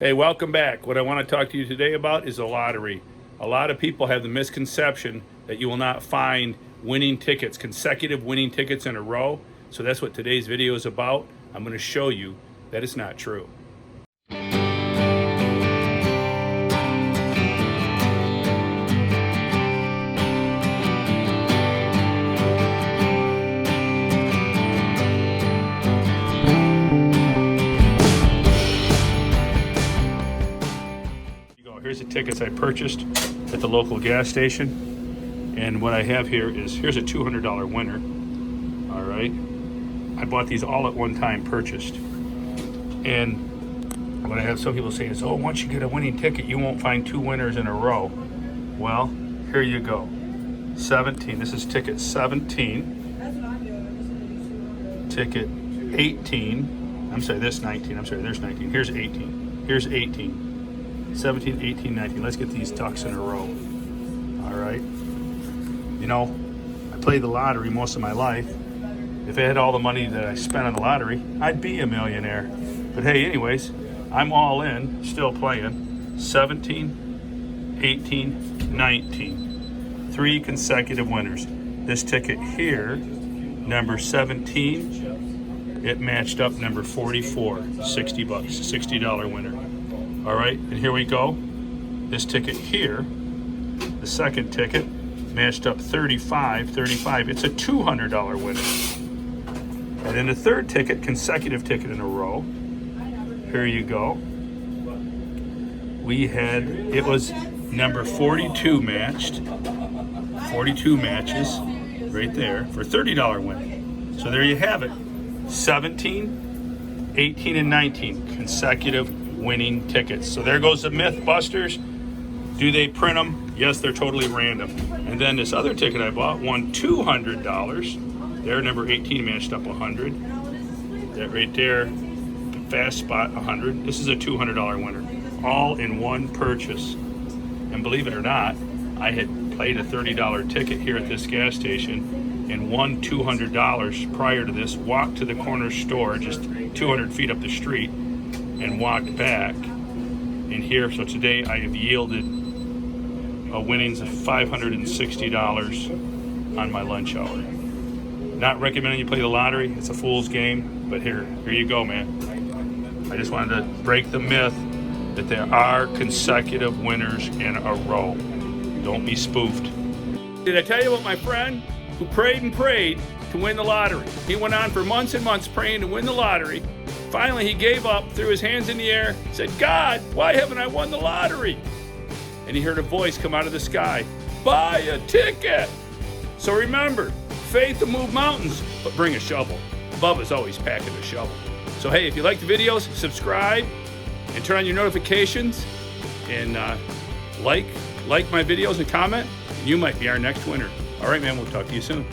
Hey, welcome back. What I want to talk to you today about is the lottery. A lot of people have the misconception that you will not find winning tickets, consecutive winning tickets in a row. So that's what today's video is about. I'm going to show you that it's not true. Here's the tickets I purchased at the local gas station. And what I have here is, here's a $200 winner. All right. I bought these all at one time purchased. And what I have some people say is, oh, once you get a winning ticket, you won't find two winners in a row. Well, here you go. 17. This is ticket 17. Ticket 18. I'm sorry, this 19. I'm sorry, there's 19. Here's 18. Here's 18. 17, 18, 19. Let's get these ducks in a row. All right. You know, I played the lottery most of my life. If I had all the money that I spent on the lottery, I'd be a millionaire. But hey, anyways, I'm all in, still playing. 17, 18, 19. 3 consecutive winners. This ticket here, number 17, it matched up number 44, 60 bucks, $60 winner. All right, and here we go. This ticket here, the second ticket, matched up 35. It's a $200 winner. And then the third ticket, consecutive ticket in a row. Here you go. It was number 42 matched. 42 matches right there for a $30 win. So there you have it. 17, 18, and 19 consecutive winning tickets. So there goes the Mythbusters. Do they print them? Yes, they're totally random. And then this other ticket I bought won $200. There, number 18 matched up 100. That right there, fast spot 100. This is a $200 winner, all in one purchase. And believe it or not, I had played a $30 ticket here at this gas station and won $200 prior to this. Walked to the corner store just 200 feet up the street and walked back in here. So today I have yielded a winnings of $560 on my lunch hour. Not recommending you play the lottery. It's a fool's game, but here you go, man. I just wanted to break the myth that there are consecutive winners in a row. Don't be spoofed. Did I tell you about my friend who prayed and prayed to win the lottery? He went on for months and months praying to win the lottery. Finally, he gave up, threw his hands in the air, said, God, why haven't I won the lottery? And he heard a voice come out of the sky, buy a ticket. So remember, faith will move mountains, but bring a shovel. Bubba's always packing a shovel. So hey, if you like the videos, subscribe and turn on your notifications and like my videos and comment, and you might be our next winner. All right, man, we'll talk to you soon.